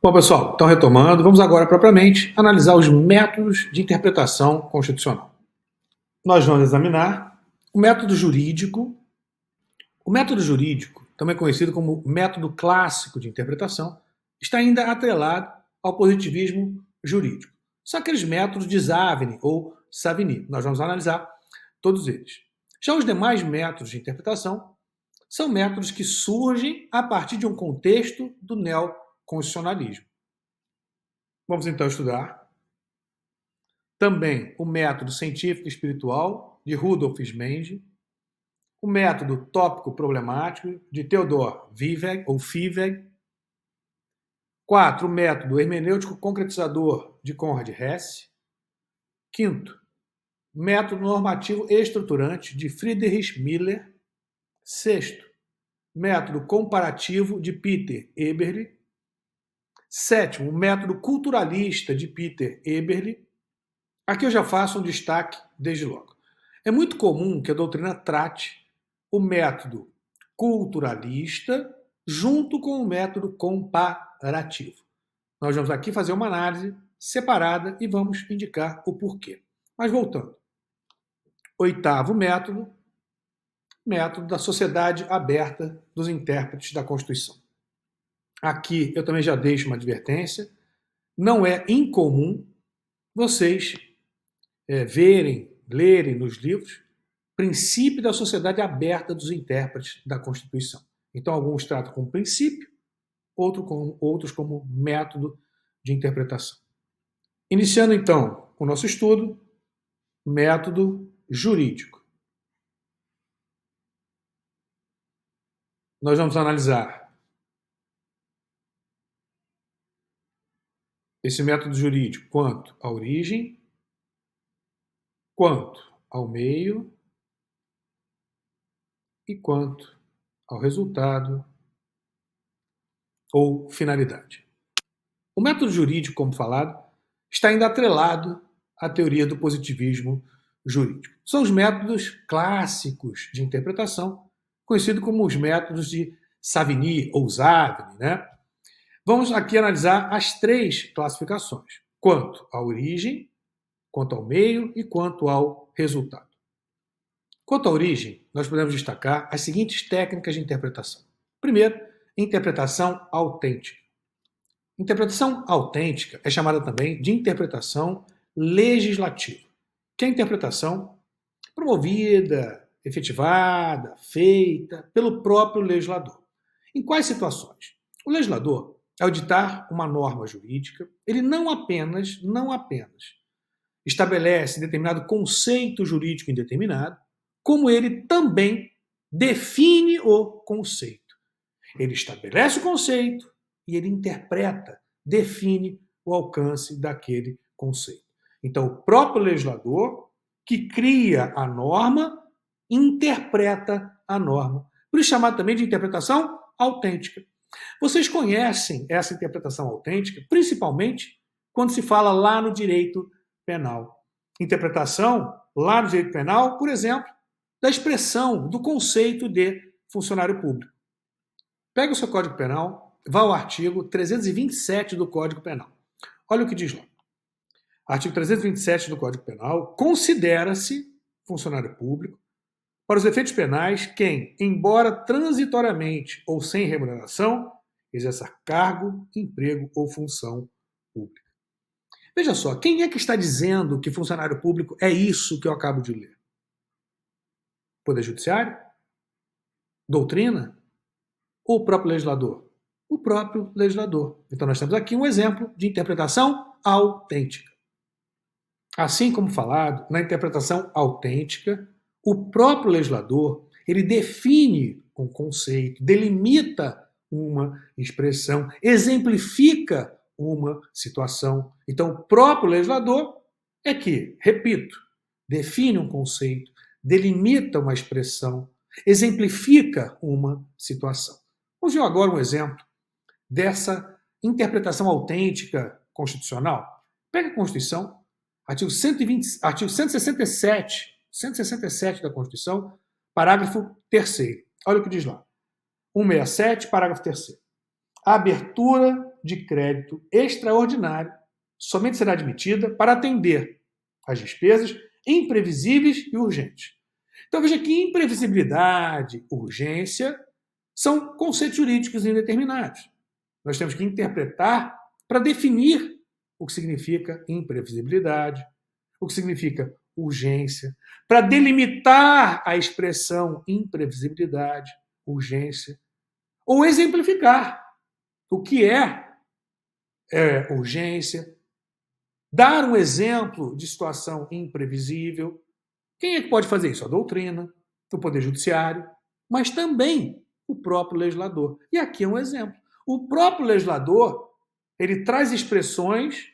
Bom, pessoal, então retomando, vamos agora propriamente analisar os métodos de interpretação constitucional. Nós vamos examinar o método jurídico. O método jurídico, também conhecido como método clássico de interpretação, está ainda atrelado ao positivismo jurídico. São aqueles métodos de Savigny ou Savigny. Nós vamos analisar todos eles. Já os demais métodos de interpretação são métodos que surgem a partir de um contexto do neoconstitucionalismo. Vamos então estudar também o método científico e espiritual de Rudolf Schmenzi, o método tópico-problemático de Theodor Viveg ou Fiveg. 4. O método hermenêutico concretizador de Konrad Hesse. 5. Método normativo estruturante de Friedrich Miller. 6. Método comparativo de Peter Eberle. 7. O método culturalista de Peter Eberle. Aqui eu já faço um destaque desde logo. É muito comum que a doutrina trate o método culturalista junto com o método comparativo. Nós vamos aqui fazer uma análise separada e vamos indicar o porquê. Mas voltando. 8º método, método da sociedade aberta dos intérpretes da Constituição. Aqui eu também já deixo uma advertência. Não é incomum vocês lerem nos livros princípio da sociedade aberta dos intérpretes da Constituição. Então, alguns tratam como princípio, outros como método de interpretação. Iniciando, então, o nosso estudo, método jurídico. Nós vamos analisar esse método jurídico quanto à origem, quanto ao meio e quanto ao resultado ou finalidade. O método jurídico, como falado, está ainda atrelado à teoria do positivismo jurídico. São os métodos clássicos de interpretação, conhecidos como os métodos de Savigny ou Savigny, né? Vamos aqui analisar as 3 classificações, quanto à origem, quanto ao meio e quanto ao resultado. Quanto à origem, nós podemos destacar as seguintes técnicas de interpretação. Primeiro, interpretação autêntica. Interpretação autêntica é chamada também de interpretação legislativa, que é a interpretação promovida, efetivada, feita pelo próprio legislador. Em quais situações? O legislador, ao ditar uma norma jurídica, ele não apenas estabelece determinado conceito jurídico indeterminado, como ele também define o conceito. Ele estabelece o conceito e ele interpreta, define o alcance daquele conceito. Então, o próprio legislador, que cria a norma, interpreta a norma. Por isso chamado também de interpretação autêntica. Vocês conhecem essa interpretação autêntica, principalmente quando se fala lá no direito penal. Interpretação lá no direito penal, por exemplo, da expressão, do conceito de funcionário público. Pega o seu Código Penal, vá ao artigo 327 do Código Penal. Olha o que diz lá. Artigo 327 do Código Penal, considera-se funcionário público, para os efeitos penais, quem, embora transitoriamente ou sem remuneração, exerça cargo, emprego ou função pública. Veja só, quem é que está dizendo que funcionário público é isso que eu acabo de ler? Poder Judiciário? Doutrina? Ou o próprio legislador? O próprio legislador. Então nós temos aqui um exemplo de interpretação autêntica. Assim como falado, na interpretação autêntica, o próprio legislador, ele define um conceito, delimita uma expressão, exemplifica uma situação. Então, o próprio legislador é que, repito, define um conceito, delimita uma expressão, exemplifica uma situação. Vamos ver agora um exemplo dessa interpretação autêntica constitucional. Pega a Constituição, artigo 167 da Constituição, parágrafo 3º. Olha o que diz lá. 167, parágrafo 3º. A abertura de crédito extraordinário somente será admitida para atender às despesas imprevisíveis e urgentes. Então veja que imprevisibilidade, urgência são conceitos jurídicos indeterminados. Nós temos que interpretar para definir o que significa imprevisibilidade, o que significa urgência, para delimitar a expressão imprevisibilidade, urgência, ou exemplificar o que é urgência, dar um exemplo de situação imprevisível. Quem é que pode fazer isso? A doutrina, o Poder Judiciário, mas também o próprio legislador. E aqui é um exemplo. O próprio legislador, ele traz expressões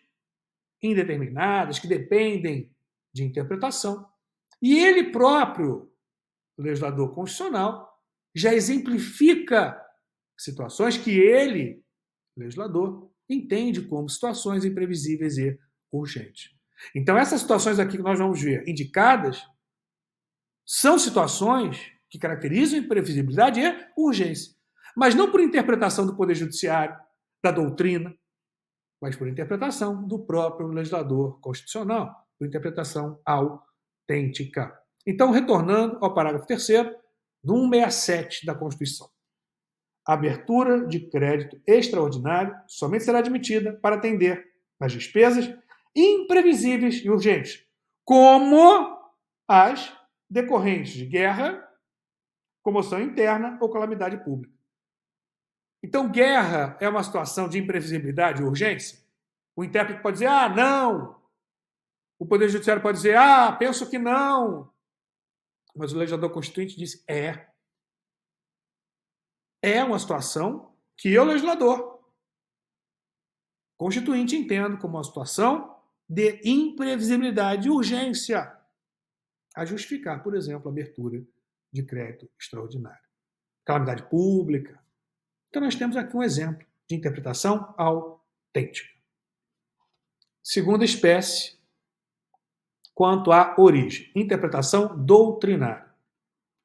indeterminadas que dependem de interpretação. E ele próprio, o legislador constitucional, já exemplifica situações que ele, legislador, entende como situações imprevisíveis e urgentes. Então, essas situações aqui que nós vamos ver indicadas são situações que caracterizam imprevisibilidade e urgência. Mas não por interpretação do Poder Judiciário, da doutrina, mas por interpretação do próprio legislador constitucional, por interpretação autêntica. Então, retornando ao parágrafo 3º do 167 da Constituição. A abertura de crédito extraordinário somente será admitida para atender às despesas imprevisíveis e urgentes, como as decorrentes de guerra, comoção interna ou calamidade pública. Então, guerra é uma situação de imprevisibilidade e urgência? O intérprete pode dizer, não. O Poder Judiciário pode dizer, penso que não. Mas o legislador constituinte disse, é uma situação que eu, legislador constituinte, entendo como uma situação de imprevisibilidade e urgência a justificar, por exemplo, a abertura de crédito extraordinário. Calamidade pública. Então, nós temos aqui um exemplo de interpretação autêntica. Segunda espécie, quanto à origem, interpretação doutrinária.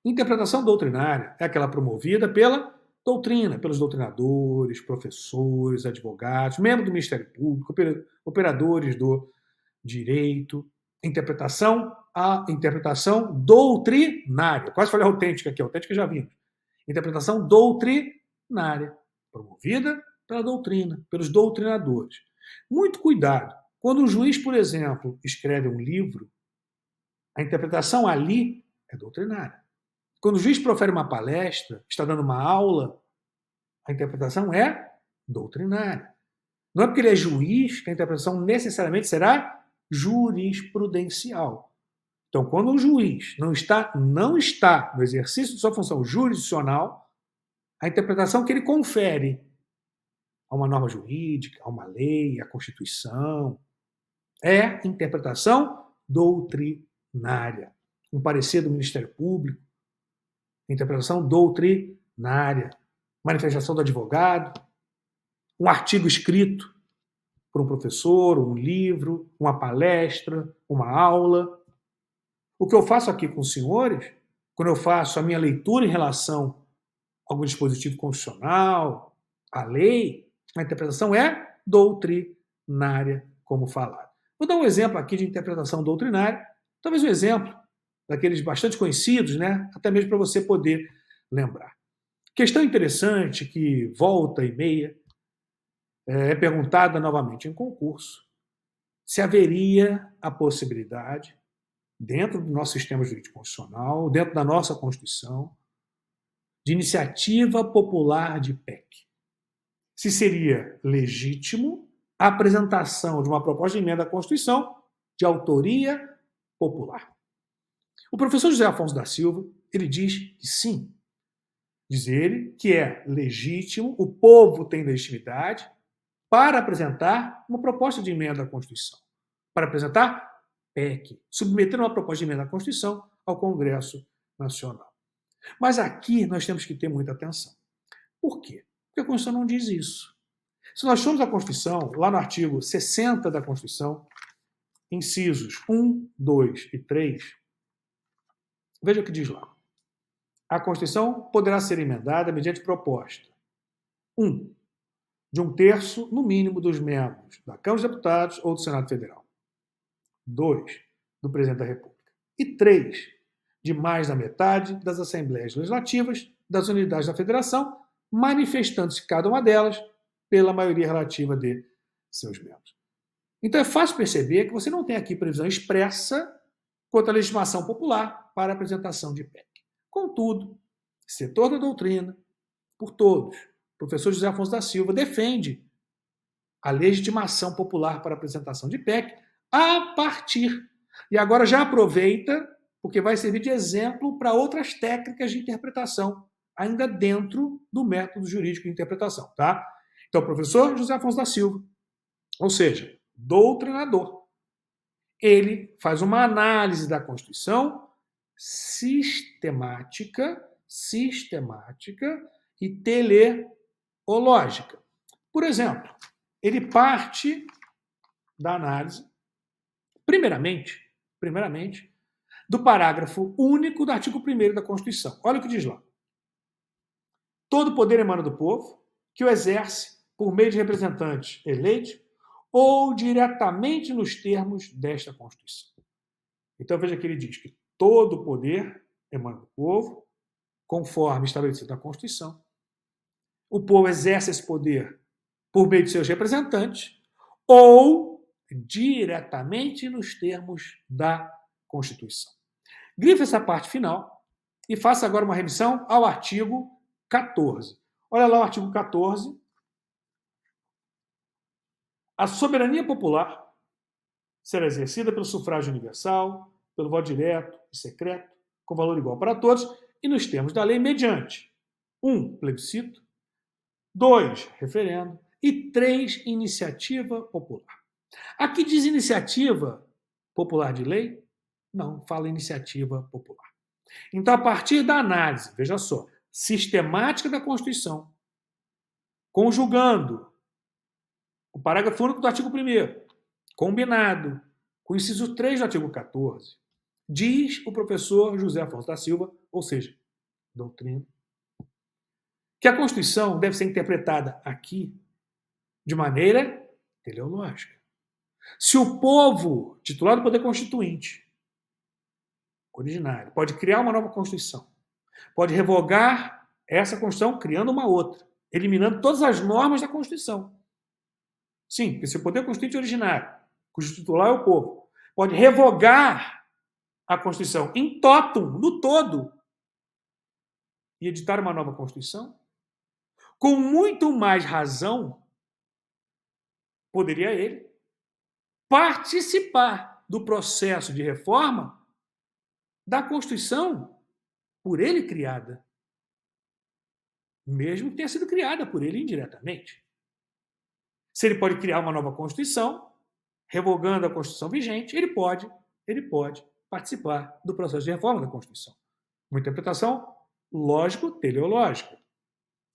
Interpretação doutrinária é aquela promovida pela doutrina, pelos doutrinadores, professores, advogados, membros do Ministério Público, operadores do direito. A interpretação doutrinária. Quase falei autêntica aqui, autêntica já vimos. Interpretação doutrinária, promovida pela doutrina, pelos doutrinadores. Muito cuidado. Quando um juiz, por exemplo, escreve um livro, a interpretação ali é doutrinária. Quando o juiz profere uma palestra, está dando uma aula, a interpretação é doutrinária. Não é porque ele é juiz que a interpretação necessariamente será jurisprudencial. Então, quando um juiz não está no exercício de sua função jurisdicional, a interpretação que ele confere a uma norma jurídica, a uma lei, à Constituição, é interpretação doutrinária. Um parecer do Ministério Público, interpretação doutrinária. Manifestação do advogado, um artigo escrito por um professor, um livro, uma palestra, uma aula. O que eu faço aqui com os senhores, quando eu faço a minha leitura em relação a algum dispositivo constitucional, a lei, a interpretação é doutrinária, como falado. Vou dar um exemplo aqui de interpretação doutrinária, talvez um exemplo daqueles bastante conhecidos, até mesmo para você poder lembrar. Questão interessante que volta e meia é perguntada novamente em concurso se haveria a possibilidade, dentro do nosso sistema jurídico constitucional, dentro da nossa Constituição, de iniciativa popular de PEC. Se seria legítimo a apresentação de uma proposta de emenda à Constituição de autoria popular. O professor José Afonso da Silva, ele diz que sim. Diz ele que é legítimo, o povo tem legitimidade para apresentar uma proposta de emenda à Constituição, para apresentar PEC, submeter uma proposta de emenda à Constituição ao Congresso Nacional. Mas aqui nós temos que ter muita atenção. Por quê? Porque a Constituição não diz isso. Se nós formos à Constituição, lá no artigo 60 da Constituição, incisos 1, 2 e 3, veja o que diz lá. A Constituição poderá ser emendada mediante proposta. 1. de 1/3, no mínimo, dos membros da Câmara dos Deputados ou do Senado Federal. 2, do Presidente da República. E 3, de mais da metade das Assembleias Legislativas das unidades da Federação, manifestando-se cada uma delas pela maioria relativa de seus membros. Então é fácil perceber que você não tem aqui previsão expressa quanto à legitimação popular para a apresentação de PEC. Contudo, setor da doutrina, por todos, o professor José Afonso da Silva defende a legitimação popular para a apresentação de PEC a partir. E agora já aproveita, porque vai servir de exemplo para outras técnicas de interpretação, ainda dentro do método jurídico de interpretação. Tá? Então, o professor José Afonso da Silva, ou seja, doutrinador, ele faz uma análise da Constituição sistemática e teleológica. Por exemplo, ele parte da análise, primeiramente, do parágrafo único do artigo 1º da Constituição. Olha o que diz lá. Todo poder emana do povo, que o exerce por meio de representantes eleitos ou diretamente nos termos desta Constituição. Então veja que ele diz que todo poder emana do povo, conforme estabelecido na Constituição. O povo exerce esse poder por meio de seus representantes ou diretamente nos termos da Constituição. Grife essa parte final e faça agora uma remissão ao artigo 14. Olha lá o artigo 14. A soberania popular será exercida pelo sufrágio universal, pelo voto direto e secreto, com valor igual para todos, e nos termos da lei, mediante 1, plebiscito, 2, referendo, e 3, iniciativa popular. Aqui diz iniciativa popular de lei? Não, fala iniciativa popular. Então, a partir da análise, veja só, sistemática da Constituição, conjugando o parágrafo único do artigo 1º, combinado com o inciso 3 do artigo 14, diz o professor José Afonso da Silva, ou seja, doutrina, que a Constituição deve ser interpretada aqui de maneira teleológica. Se o povo, titular do poder constituinte, originário, pode criar uma nova Constituição, pode revogar essa Constituição criando uma outra, eliminando todas as normas da Constituição. Sim, porque se o poder constituinte originário, cujo titular é o povo, pode revogar a Constituição em totum, no todo, e editar uma nova Constituição, com muito mais razão, poderia ele participar do processo de reforma da Constituição por ele criada, mesmo que tenha sido criada por ele indiretamente. Se ele pode criar uma nova Constituição, revogando a Constituição vigente, ele pode participar do processo de reforma da Constituição. Uma interpretação lógico-teleológica,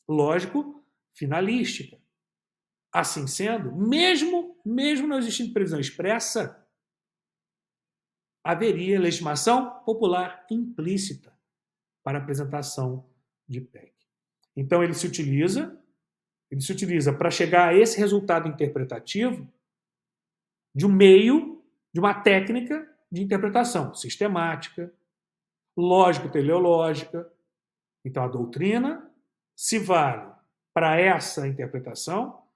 lógico-finalística. Assim sendo, mesmo não existindo previsão expressa, haveria legitimação popular implícita para a apresentação de PEC. Então, ele se utiliza para chegar a esse resultado interpretativo de um meio, de uma técnica de interpretação sistemática, lógico-teleológica. Então, a doutrina se vale para essa interpretação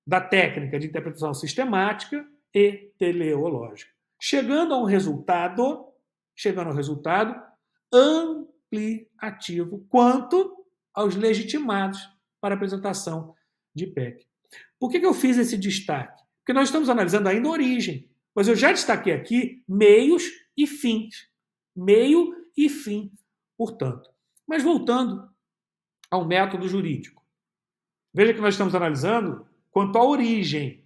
da técnica de interpretação sistemática e teleológica, chegando ao resultado ampliativo quanto aos legitimados para a apresentação de PEC. Por que eu fiz esse destaque? Porque nós estamos analisando ainda a origem, mas eu já destaquei aqui meios e fins. Meio e fim, portanto. Mas voltando ao método jurídico. Veja que nós estamos analisando quanto à origem,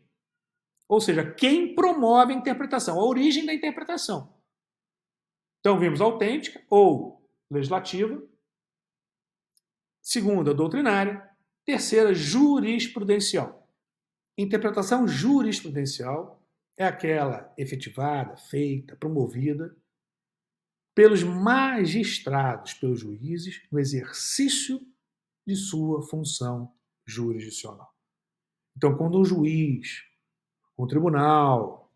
ou seja, quem promove a interpretação, a origem da interpretação. Então, vimos autêntica ou legislativa, segunda, doutrinária, terceira, jurisprudencial. Interpretação jurisprudencial é aquela efetivada, feita, promovida pelos magistrados, pelos juízes, no exercício de sua função jurisdicional. Então, quando um juiz, um tribunal,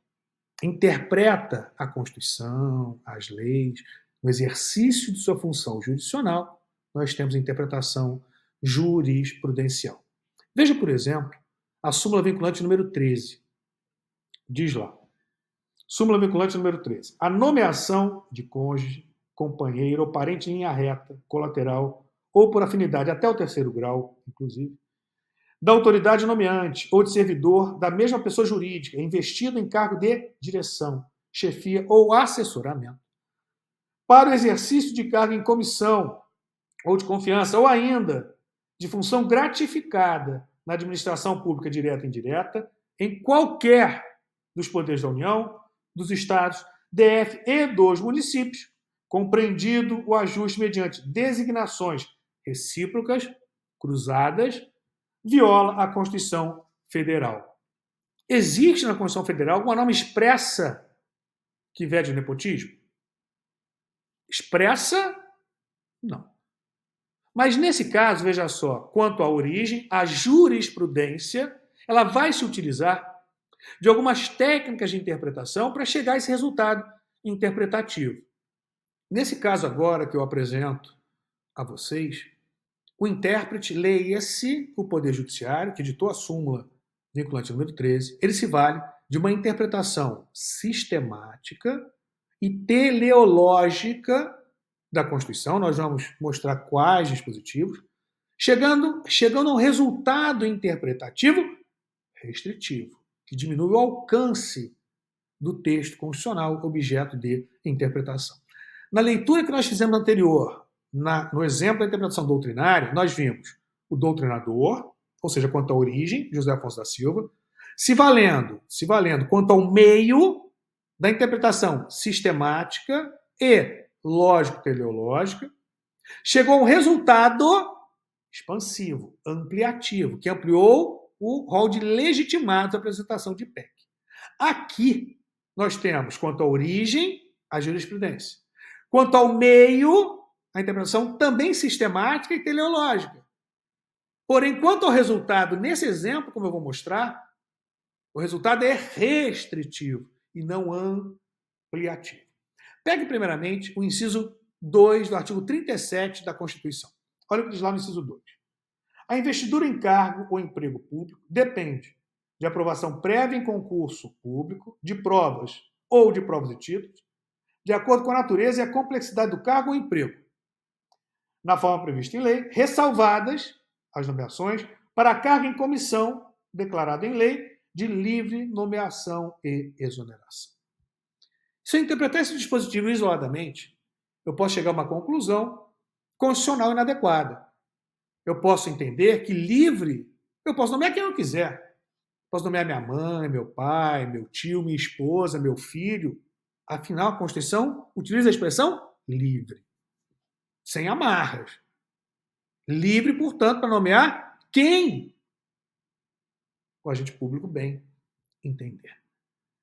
interpreta a Constituição, as leis, no exercício de sua função jurisdicional, nós temos a interpretação jurisprudencial. Veja, por exemplo, a súmula vinculante número 13. Diz lá, súmula vinculante número 13. A nomeação de cônjuge, companheiro ou parente em linha reta, colateral ou por afinidade até o terceiro grau, inclusive, da autoridade nomeante ou de servidor da mesma pessoa jurídica investido em cargo de direção, chefia ou assessoramento, para o exercício de cargo em comissão ou de confiança, ou ainda de função gratificada na administração pública direta e indireta, em qualquer dos poderes da União, dos Estados, DF e dos municípios, compreendido o ajuste mediante designações recíprocas, cruzadas, viola a Constituição Federal. Existe na Constituição Federal alguma norma expressa que vede o nepotismo? Expressa? Não. Mas nesse caso, veja só, quanto à origem, a jurisprudência, ela vai se utilizar de algumas técnicas de interpretação para chegar a esse resultado interpretativo. Nesse caso agora que eu apresento a vocês, o intérprete, leia-se o Poder Judiciário, que editou a súmula vinculante número 13, ele se vale de uma interpretação sistemática e teleológica da Constituição, nós vamos mostrar quais dispositivos, chegando a um resultado interpretativo restritivo, que diminui o alcance do texto constitucional objeto de interpretação. Na leitura que nós fizemos anterior, no exemplo da interpretação doutrinária, nós vimos o doutrinador, ou seja, quanto à origem, José Afonso da Silva, se valendo quanto ao meio da interpretação sistemática e lógico-teleológica, chegou a um resultado expansivo, ampliativo, que ampliou o rol de legitimados da apresentação de PEC. Aqui, nós temos, quanto à origem, a jurisprudência. Quanto ao meio, a interpretação também sistemática e teleológica. Porém, quanto ao resultado, nesse exemplo, como eu vou mostrar, o resultado é restritivo e não ampliativo. Pegue, primeiramente, o inciso 2 do artigo 37 da Constituição. Olha o que diz lá no inciso 2. A investidura em cargo ou emprego público depende de aprovação prévia em concurso público, de provas ou de provas e títulos, de acordo com a natureza e a complexidade do cargo ou emprego, na forma prevista em lei, ressalvadas as nomeações para cargo em comissão declarado em lei de livre nomeação e exoneração. Se eu interpretar esse dispositivo isoladamente, eu posso chegar a uma conclusão constitucional inadequada. Eu posso entender que livre, eu posso nomear quem eu quiser. Posso nomear minha mãe, meu pai, meu tio, minha esposa, meu filho. Afinal, a Constituição utiliza a expressão livre, sem amarras. Livre, portanto, para nomear quem o agente público bem entender.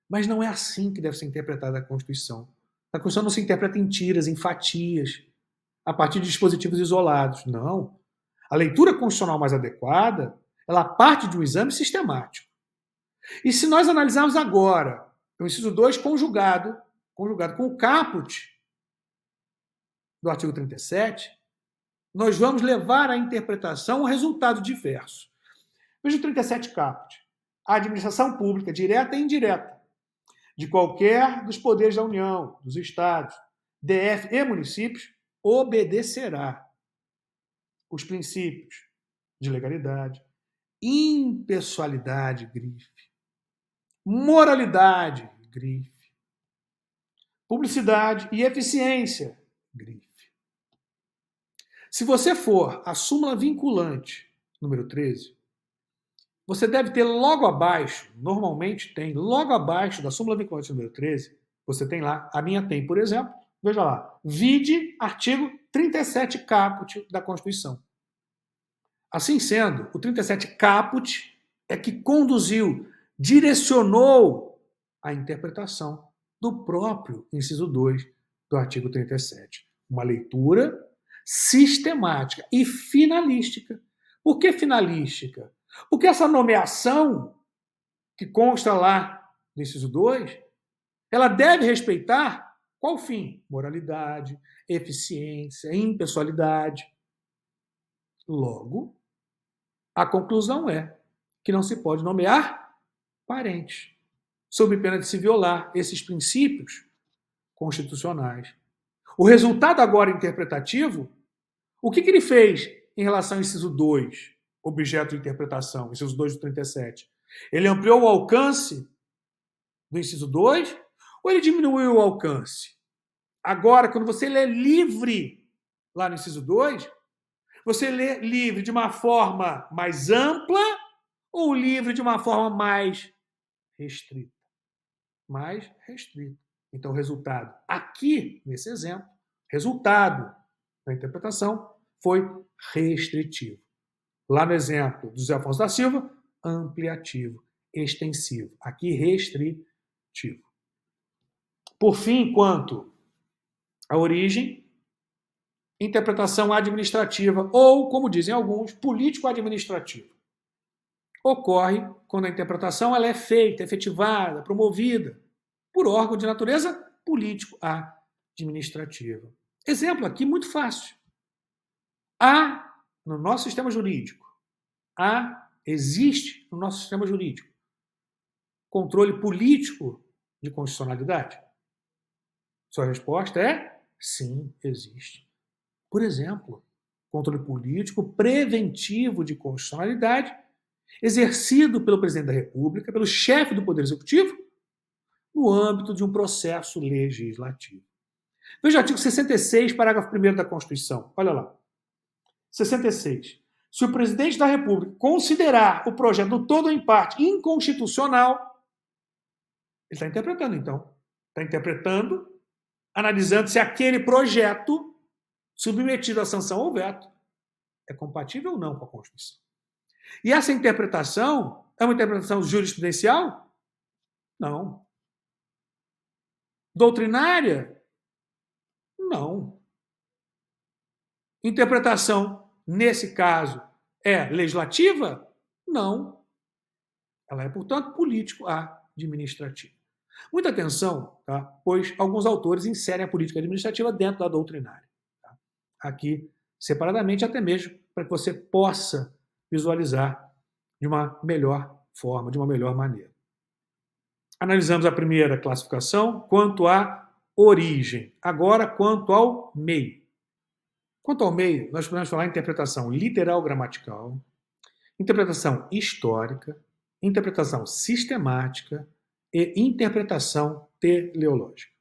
Mas não é assim que deve ser interpretada a Constituição. A Constituição não se interpreta em tiras, em fatias, a partir de dispositivos isolados. Não. A leitura constitucional mais adequada, ela parte de um exame sistemático. E se nós analisarmos agora o inciso 2 conjugado com o caput do artigo 37, nós vamos levar à interpretação um resultado diverso. Veja o 37 caput. A administração pública, direta e indireta, de qualquer dos poderes da União, dos Estados, DF e municípios, obedecerá os princípios de legalidade, impessoalidade, grife, moralidade, grife, publicidade e eficiência, grife. Se você for a súmula vinculante, número 13, você deve ter logo abaixo, normalmente tem, logo abaixo da súmula vinculante número 13, você tem lá, a minha tem, por exemplo, veja lá, vide artigo 37 caput da Constituição. Assim sendo, o 37 caput é que conduziu, direcionou a interpretação do próprio inciso 2 do artigo 37. Uma leitura sistemática e finalística. Por que finalística? Porque essa nomeação, que consta lá no inciso 2, ela deve respeitar qual fim? Moralidade, eficiência, impessoalidade. Logo, a conclusão é que não se pode nomear parentes, sob pena de se violar esses princípios constitucionais. O resultado agora interpretativo, o que ele fez em relação ao inciso 2, objeto de interpretação, inciso 2 do 37? Ele ampliou o alcance do inciso 2 ou ele diminuiu o alcance? Agora, quando você lê livre lá no inciso 2, você lê livre de uma forma mais ampla ou livre de uma forma mais restrita? Mais restrita. Então, o resultado aqui, nesse exemplo, resultado da interpretação foi restritivo. Lá no exemplo do José Afonso da Silva, ampliativo, extensivo. Aqui, restritivo. Por fim, quanto à origem, interpretação administrativa, ou, como dizem alguns, político-administrativa. Ocorre quando a interpretação ela é feita, efetivada, promovida por órgão de natureza político-administrativa. Exemplo aqui muito fácil. No nosso sistema jurídico, existe no nosso sistema jurídico controle político de constitucionalidade? Sua resposta é sim, existe. Por exemplo, controle político preventivo de constitucionalidade exercido pelo presidente da República, pelo chefe do Poder Executivo, no âmbito de um processo legislativo. Veja o artigo 66, parágrafo 1º da Constituição. Olha lá. 66. Se o presidente da República considerar o projeto do todo ou em parte inconstitucional, ele está interpretando, então. Está interpretando, analisando se aquele projeto submetido à sanção ou veto é compatível ou não com a Constituição. E essa interpretação é uma interpretação jurisprudencial? Não. Doutrinária? Não. Interpretação, nesse caso, é legislativa? Não. Ela é, portanto, político-administrativa. Muita atenção, tá? Pois alguns autores inserem a política administrativa dentro da doutrinária. Tá? Aqui, separadamente, até mesmo para que você possa visualizar de uma melhor forma, de uma melhor maneira. Analisamos a primeira classificação quanto à origem. Agora, quanto ao meio. Quanto ao meio, nós podemos falar em interpretação literal gramatical, interpretação histórica, interpretação sistemática e interpretação teleológica.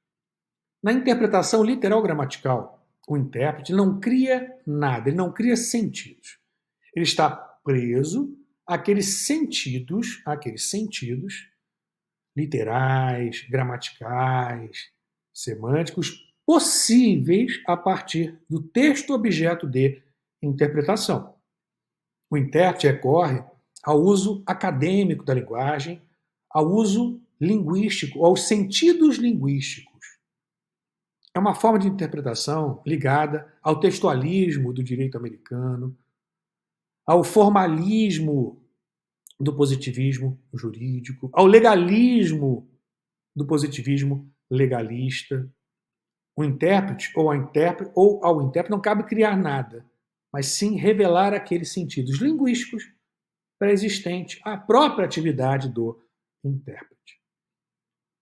Na interpretação literal gramatical, o intérprete não cria nada, ele não cria sentidos. Ele está preso àqueles sentidos literais, gramaticais, semânticos, possíveis a partir do texto objeto de interpretação. O intérprete recorre ao uso acadêmico da linguagem, ao uso linguístico, aos sentidos linguísticos. É uma forma de interpretação ligada ao textualismo do direito americano, ao formalismo do positivismo jurídico, ao legalismo do positivismo legalista. O intérprete ou ao intérprete não cabe criar nada, mas sim revelar aqueles sentidos linguísticos pré-existentes à própria atividade do intérprete.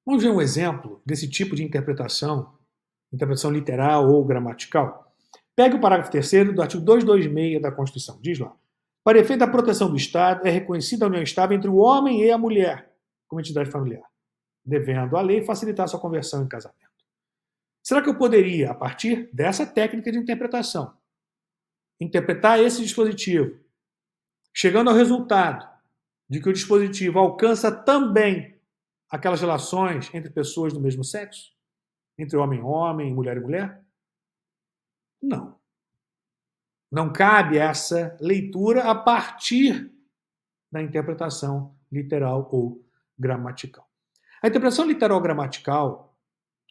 Vamos ver um exemplo desse tipo de interpretação literal ou gramatical? Pegue o parágrafo 3º do artigo 226 da Constituição. Diz lá: para efeito da proteção do Estado, é reconhecida a união estável entre o homem e a mulher como entidade familiar, devendo a lei facilitar sua conversão em casamento. Será que eu poderia, a partir dessa técnica de interpretação, interpretar esse dispositivo, chegando ao resultado de que o dispositivo alcança também aquelas relações entre pessoas do mesmo sexo? Entre homem e homem, mulher e mulher? Não. Não cabe essa leitura a partir da interpretação literal ou gramatical. A interpretação literal ou gramatical,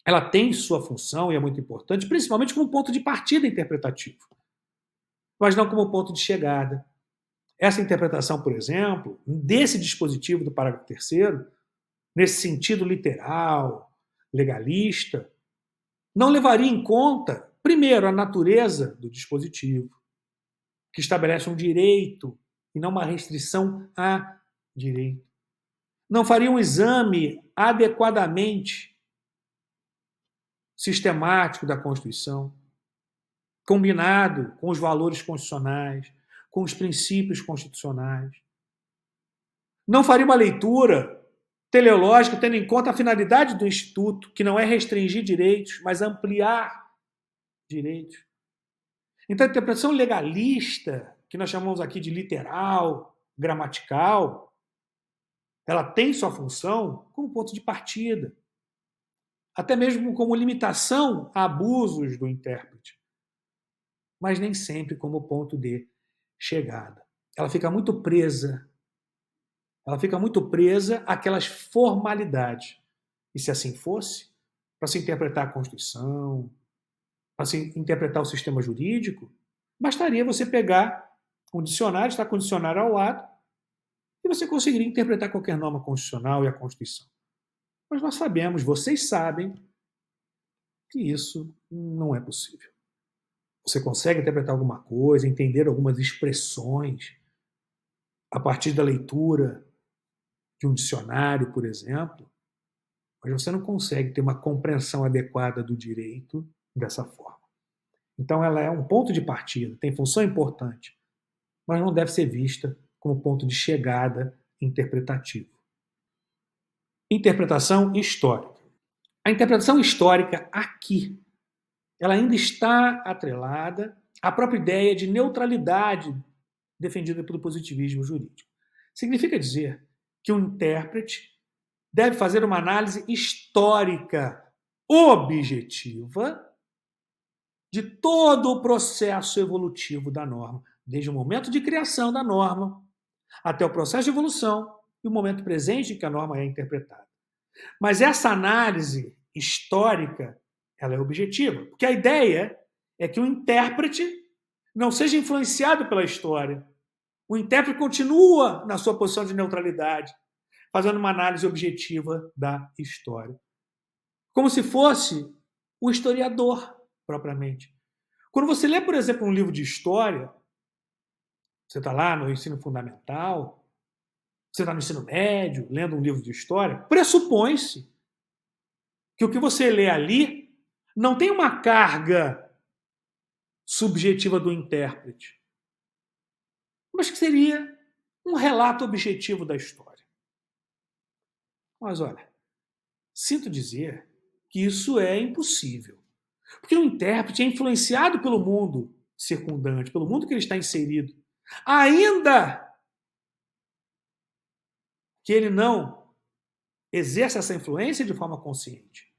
ela tem sua função e é muito importante, principalmente como ponto de partida interpretativo, mas não como ponto de chegada. Essa interpretação, por exemplo, desse dispositivo do parágrafo 3º, nesse sentido literal, legalista, não levaria em conta, primeiro, a natureza do dispositivo, que estabelece um direito e não uma restrição a direito. Não faria um exame adequadamente sistemático da Constituição, combinado com os valores constitucionais, com os princípios constitucionais. Não faria uma leitura teleológica tendo em conta a finalidade do Instituto, que não é restringir direitos, mas ampliar direitos. Então, a interpretação legalista, que nós chamamos aqui de literal, gramatical, ela tem sua função como ponto de partida, até mesmo como limitação a abusos do intérprete, mas nem sempre como ponto de chegada. Ela fica muito presa àquelas formalidades. E se assim fosse, para se interpretar a Constituição, para se interpretar o sistema jurídico, bastaria você pegar um dicionário, está com o dicionário ao lado, e você conseguiria interpretar qualquer norma constitucional e a Constituição. Mas nós sabemos, vocês sabem, que isso não é possível. Você consegue interpretar alguma coisa, entender algumas expressões a partir da leitura de um dicionário, por exemplo, mas você não consegue ter uma compreensão adequada do direito dessa forma. Então, ela é um ponto de partida, tem função importante, mas não deve ser vista como ponto de chegada interpretativo. Interpretação histórica. A interpretação histórica aqui, ela ainda está atrelada à própria ideia de neutralidade defendida pelo positivismo jurídico. Significa dizer que o intérprete deve fazer uma análise histórica objetiva de todo o processo evolutivo da norma, desde o momento de criação da norma até o processo de evolução e o momento presente em que a norma é interpretada. Mas essa análise histórica, ela é objetiva, porque a ideia é que o intérprete não seja influenciado pela história. O intérprete continua na sua posição de neutralidade, fazendo uma análise objetiva da história. Como se fosse o historiador, propriamente. Quando você lê, por exemplo, um livro de história, você está lá no ensino fundamental, você está no ensino médio, lendo um livro de história, pressupõe-se que o que você lê ali não tem uma carga subjetiva do intérprete, mas que seria um relato objetivo da história. Mas olha, sinto dizer que isso é impossível, porque o intérprete é influenciado pelo mundo circundante, pelo mundo que ele está inserido, ainda que ele não exerça essa influência de forma consciente.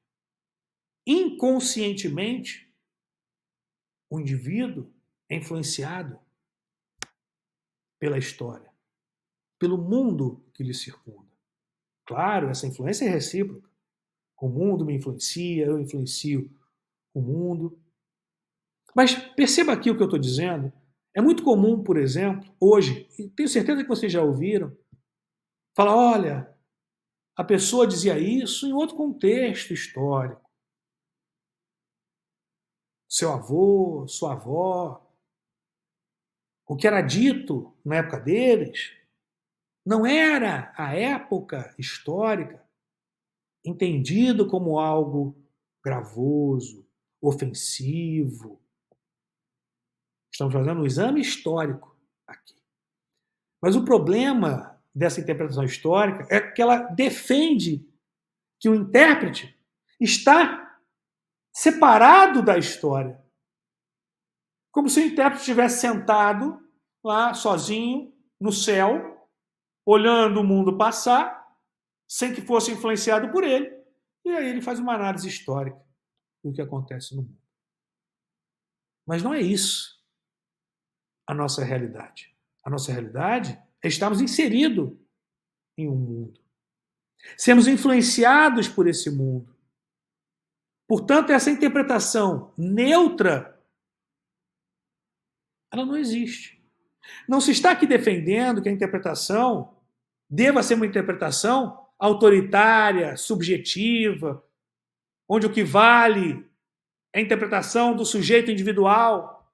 Inconscientemente, o indivíduo é influenciado pela história, pelo mundo que lhe circunda. Claro, essa influência é recíproca. O mundo me influencia, eu influencio o mundo. Mas perceba aqui o que eu estou dizendo. É muito comum, por exemplo, hoje, e tenho certeza que vocês já ouviram, falar, olha, a pessoa dizia isso em outro contexto histórico. Seu avô, sua avó, o que era dito na época deles não era a época histórica entendido como algo gravoso, ofensivo. Estamos fazendo um exame histórico aqui. Mas o problema dessa interpretação histórica é que ela defende que o intérprete está separado da história. Como se o intérprete estivesse sentado lá, sozinho, no céu, olhando o mundo passar, sem que fosse influenciado por ele, e aí ele faz uma análise histórica do que acontece no mundo. Mas não é isso a nossa realidade. A nossa realidade é estarmos inseridos em um mundo. Sermos influenciados por esse mundo. Portanto, essa interpretação neutra, ela não existe. Não se está aqui defendendo que a interpretação deva ser uma interpretação autoritária, subjetiva, onde o que vale é a interpretação do sujeito individual.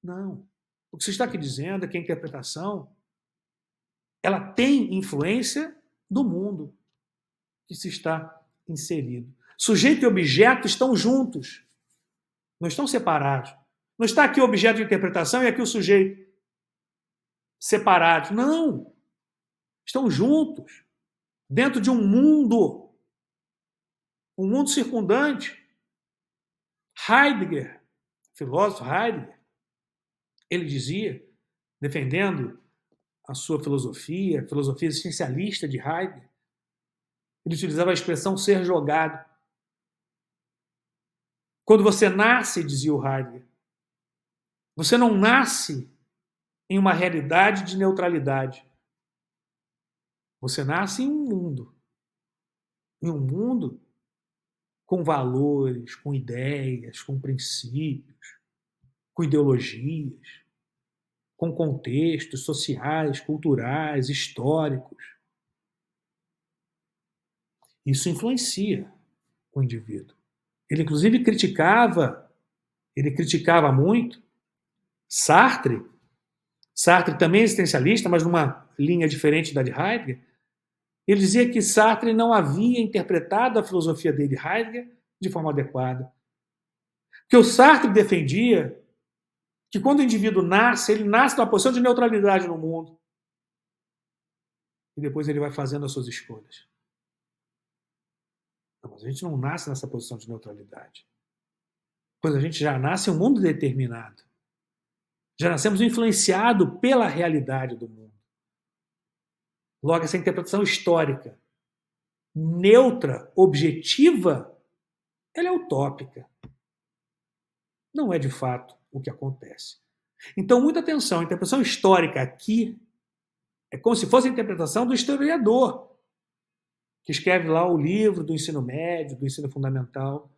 Não. O que se está aqui dizendo é que a interpretação ela tem influência do mundo que se está inserido. Sujeito e objeto estão juntos, não estão separados. Não está aqui o objeto de interpretação e aqui o sujeito separados. Não. Estão juntos, dentro de um mundo circundante. Heidegger, filósofo Heidegger, ele dizia, defendendo a sua filosofia, a filosofia existencialista de Heidegger, ele utilizava a expressão ser jogado. Quando você nasce, dizia o Heidegger, você não nasce em uma realidade de neutralidade. Você nasce em um mundo com valores, com ideias, com princípios, com ideologias, com contextos sociais, culturais, históricos. Isso influencia o indivíduo. Ele, inclusive, criticava muito Sartre. Sartre também é existencialista, mas numa linha diferente da de Heidegger. Ele dizia que Sartre não havia interpretado a filosofia dele, Heidegger, de forma adequada. Que o Sartre defendia que quando o indivíduo nasce, ele nasce numa posição de neutralidade no mundo. E depois ele vai fazendo as suas escolhas. Não, mas a gente não nasce nessa posição de neutralidade. Pois a gente já nasce em um mundo determinado. Já nascemos influenciados pela realidade do mundo. Logo, essa interpretação histórica, neutra, objetiva, ela é utópica. Não é, de fato, o que acontece. Então, muita atenção. A interpretação histórica aqui é como se fosse a interpretação do historiador, que escreve lá o livro do ensino médio, do ensino fundamental,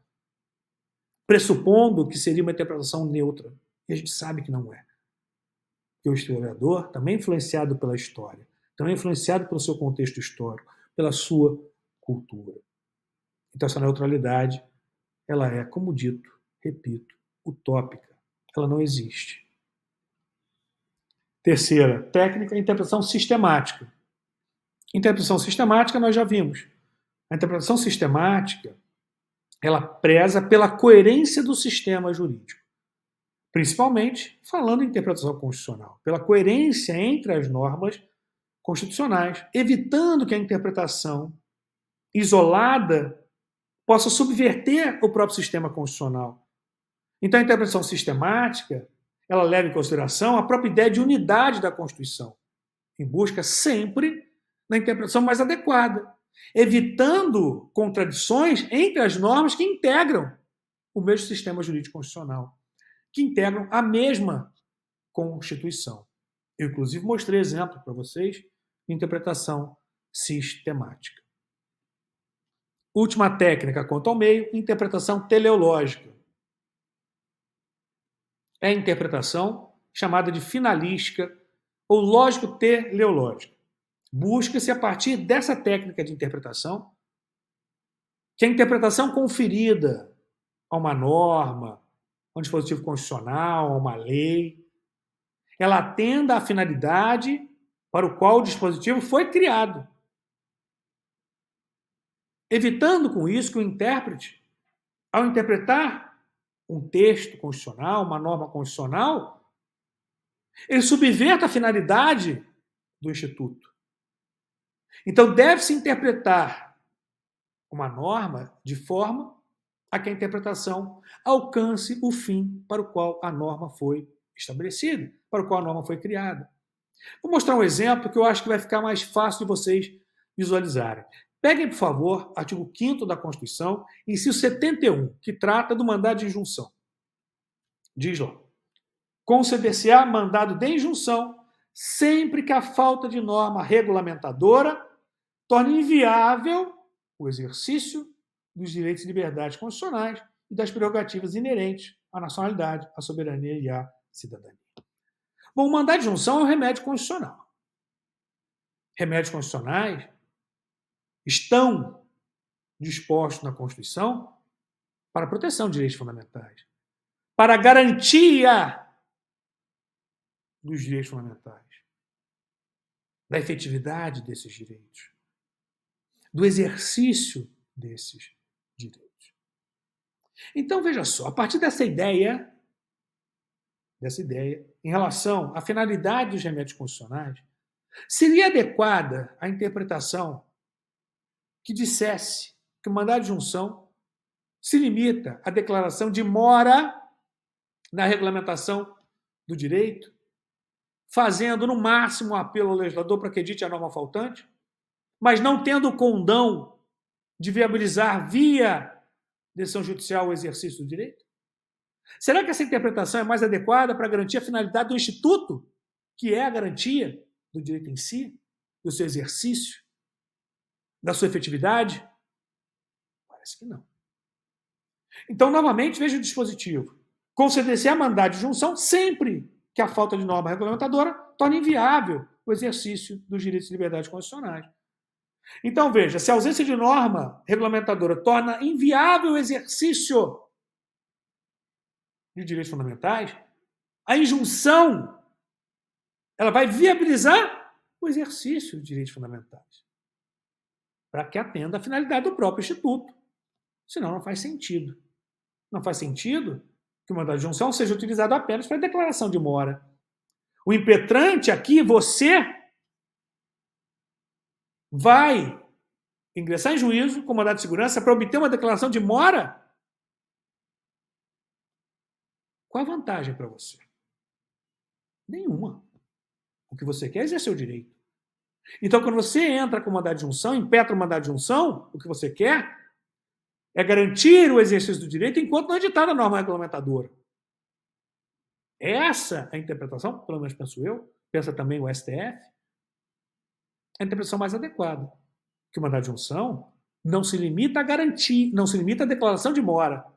pressupondo que seria uma interpretação neutra. E a gente sabe que não é. Porque o historiador também é influenciado pela história, também é influenciado pelo seu contexto histórico, pela sua cultura. Então, essa neutralidade, ela é, como dito, repito, utópica. Ela não existe. Terceira técnica, interpretação sistemática. Interpretação sistemática, nós já vimos. A interpretação sistemática, ela preza pela coerência do sistema jurídico. Principalmente falando em interpretação constitucional, pela coerência entre as normas constitucionais, evitando que a interpretação isolada possa subverter o próprio sistema constitucional. Então, a interpretação sistemática, ela leva em consideração a própria ideia de unidade da Constituição, em busca sempre da interpretação mais adequada, evitando contradições entre as normas que integram o mesmo sistema jurídico constitucional, que integram a mesma Constituição. Eu, inclusive, mostrei exemplo para vocês de interpretação sistemática. Última técnica quanto ao meio, interpretação teleológica. É a interpretação chamada de finalística ou lógico-teleológica. Busca-se, a partir dessa técnica de interpretação, que a interpretação conferida a uma norma, a um dispositivo constitucional, a uma lei, ela atenda à finalidade para o qual o dispositivo foi criado. Evitando com isso que o intérprete, ao interpretar um texto constitucional, uma norma constitucional, ele subverta a finalidade do Instituto. Então, deve-se interpretar uma norma de forma a que a interpretação alcance o fim para o qual a norma foi estabelecida, para o qual a norma foi criada. Vou mostrar um exemplo que eu acho que vai ficar mais fácil de vocês visualizarem. Peguem, por favor, artigo 5º da Constituição, inciso 71, que trata do mandado de injunção. Diz lá: conceder-se-á mandado de injunção sempre que a falta de norma regulamentadora torne inviável o exercício dos direitos e liberdades constitucionais e das prerrogativas inerentes à nacionalidade, à soberania e à cidadania. Bom, o mandado de junção é um remédio constitucional. Remédios constitucionais estão dispostos na Constituição para a proteção de direitos fundamentais, para a garantia dos direitos fundamentais, da efetividade desses direitos, do exercício desses direitos. Então, veja só, a partir dessa ideia, em relação à finalidade dos remédios constitucionais, seria adequada a interpretação que dissesse que o mandado de junção se limita à declaração de mora na regulamentação do direito, fazendo no máximo um apelo ao legislador para que edite a norma faltante, mas não tendo o condão de viabilizar via decisão judicial o exercício do direito? Será que essa interpretação é mais adequada para garantir a finalidade do Instituto, que é a garantia do direito em si, do seu exercício, da sua efetividade? Parece que não. Então, novamente, veja o dispositivo. Conceder-se a mandado de junção sempre que a falta de norma regulamentadora torne inviável o exercício dos direitos e liberdades constitucionais. Então, veja, se a ausência de norma regulamentadora torna inviável o exercício de direitos fundamentais, a injunção ela vai viabilizar o exercício de direitos fundamentais, para que atenda à finalidade do próprio Instituto. Senão não faz sentido. Não faz sentido que o mandado de junção seja utilizado apenas para declaração de mora. O impetrante aqui, você vai ingressar em juízo com mandado de segurança para obter uma declaração de mora? Qual a vantagem para você? Nenhuma. O que você quer é exercer o direito. Então, quando você entra com mandado de junção, impetra o mandado de junção, o que você quer é garantir o exercício do direito enquanto não é editada a norma regulamentadora. Essa é a interpretação, pelo menos penso eu, pensa também o STF, a interpretação mais adequada. Que o mandado de junção não se limita a garantir, não se limita à declaração de mora,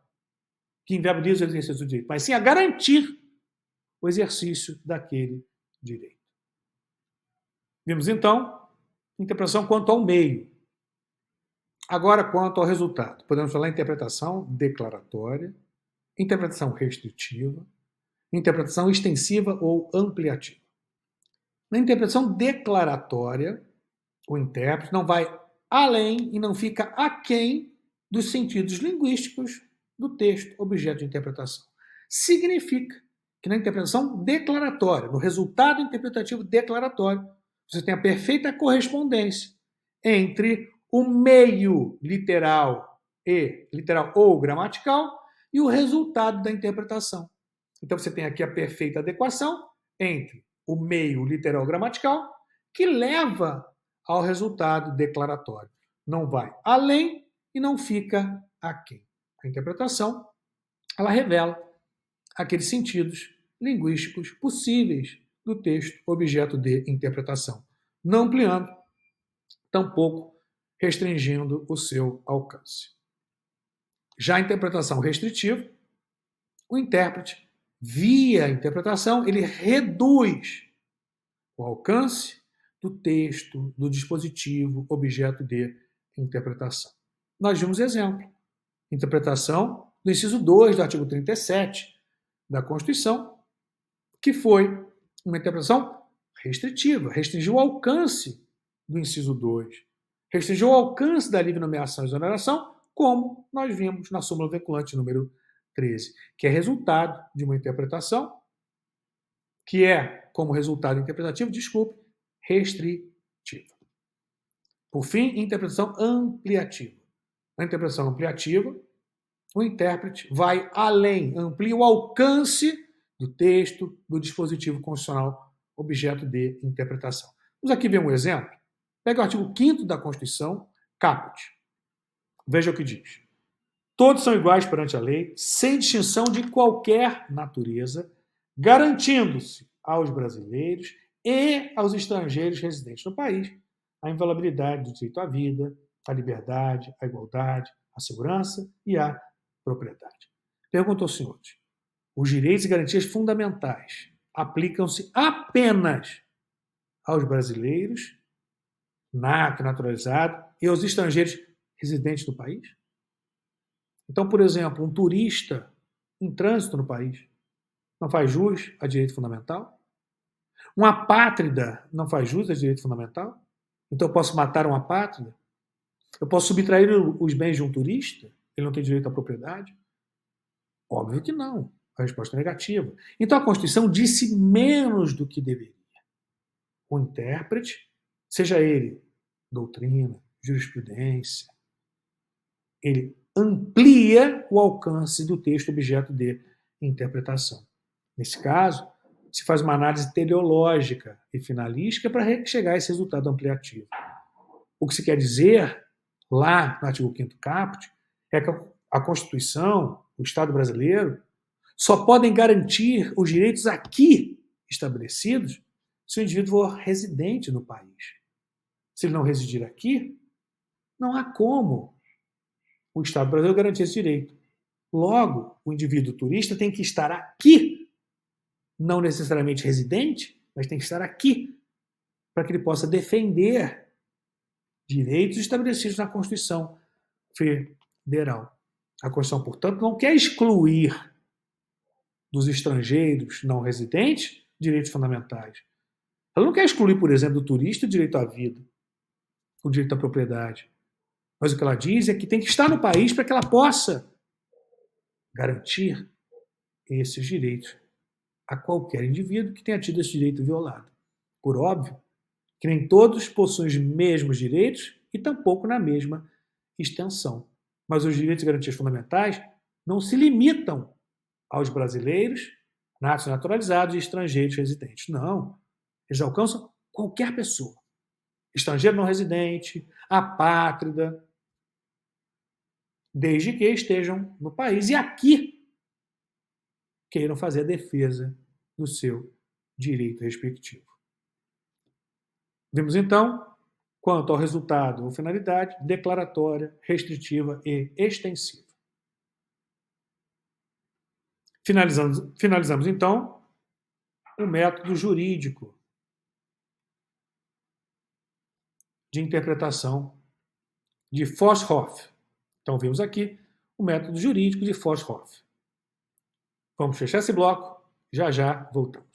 que inviabiliza o exercício do direito, mas sim a garantir o exercício daquele direito. Vimos, então, interpretação quanto ao meio. Agora, quanto ao resultado. Podemos falar em interpretação declaratória, interpretação restritiva, interpretação extensiva ou ampliativa. Na interpretação declaratória, o intérprete não vai além e não fica aquém dos sentidos linguísticos do texto objeto de interpretação. Significa que na interpretação declaratória, no resultado interpretativo declaratório, você tem a perfeita correspondência entre o meio literal ou gramatical e o resultado da interpretação. Então você tem aqui a perfeita adequação entre o meio literal gramatical que leva ao resultado declaratório. Não vai além e não fica aquém. A interpretação, ela revela aqueles sentidos linguísticos possíveis do texto objeto de interpretação, não ampliando, tampouco restringindo o seu alcance. Já a interpretação restritiva, o intérprete, via interpretação, ele reduz o alcance do texto, do dispositivo, objeto de interpretação. Nós vimos exemplo. Interpretação do inciso 2 do artigo 37 da Constituição, que foi uma interpretação restritiva, restringiu o alcance do inciso 2, restringiu o alcance da livre nomeação e exoneração, como nós vimos na súmula vinculante número 13, que é resultado de uma interpretação que é, como resultado interpretativo, restritiva. Por fim, interpretação ampliativa. Na interpretação ampliativa, o intérprete vai além, amplia o alcance do texto, do dispositivo constitucional objeto de interpretação. Vamos aqui ver um exemplo. Pega o artigo 5º da Constituição, caput. Veja o que diz. Todos são iguais perante a lei, sem distinção de qualquer natureza, garantindo-se aos brasileiros e aos estrangeiros residentes no país a inviolabilidade do direito à vida, à liberdade, à igualdade, à segurança e à propriedade. Pergunto aos senhores, os direitos e garantias fundamentais aplicam-se apenas aos brasileiros, nato, naturalizado, e aos estrangeiros residentes no país? Então, por exemplo, um turista em trânsito no país não faz jus a direito fundamental? Um apátrida não faz jus a direito fundamental? Então eu posso matar um apátrida? Eu posso subtrair os bens de um turista? Ele não tem direito à propriedade? Óbvio que não. A resposta é negativa. Então a Constituição disse menos do que deveria. O intérprete, seja ele doutrina, jurisprudência, ele amplia o alcance do texto objeto de interpretação. Nesse caso, se faz uma análise teleológica e finalística para chegar a esse resultado ampliativo. O que se quer dizer, lá no artigo 5º caput, é que a Constituição, o Estado brasileiro, só podem garantir os direitos aqui estabelecidos se o indivíduo for residente no país. Se ele não residir aqui, não há como o Estado brasileiro garantir esse direito. Logo, o indivíduo turista tem que estar aqui, não necessariamente residente, mas tem que estar aqui, para que ele possa defender direitos estabelecidos na Constituição Federal. A Constituição, portanto, não quer excluir dos estrangeiros não residentes direitos fundamentais. Ela não quer excluir, por exemplo, do turista o direito à vida, o direito à propriedade. Mas o que ela diz é que tem que estar no país para que ela possa garantir esses direitos a qualquer indivíduo que tenha tido esse direito violado. Por óbvio que nem todos possuem os mesmos direitos e tampouco na mesma extensão. Mas os direitos e garantias fundamentais não se limitam aos brasileiros, natos naturalizados e estrangeiros residentes. Não. Eles alcançam qualquer pessoa. Estrangeiro não residente, apátrida, desde que estejam no país e aqui queiram fazer a defesa do seu direito respectivo. Vimos então, quanto ao resultado ou finalidade, declaratória, restritiva e extensiva. Finalizamos então o método jurídico de interpretação de Forsthoff. Então vimos aqui o método jurídico de Forsthoff. Vamos fechar esse bloco, já já voltamos.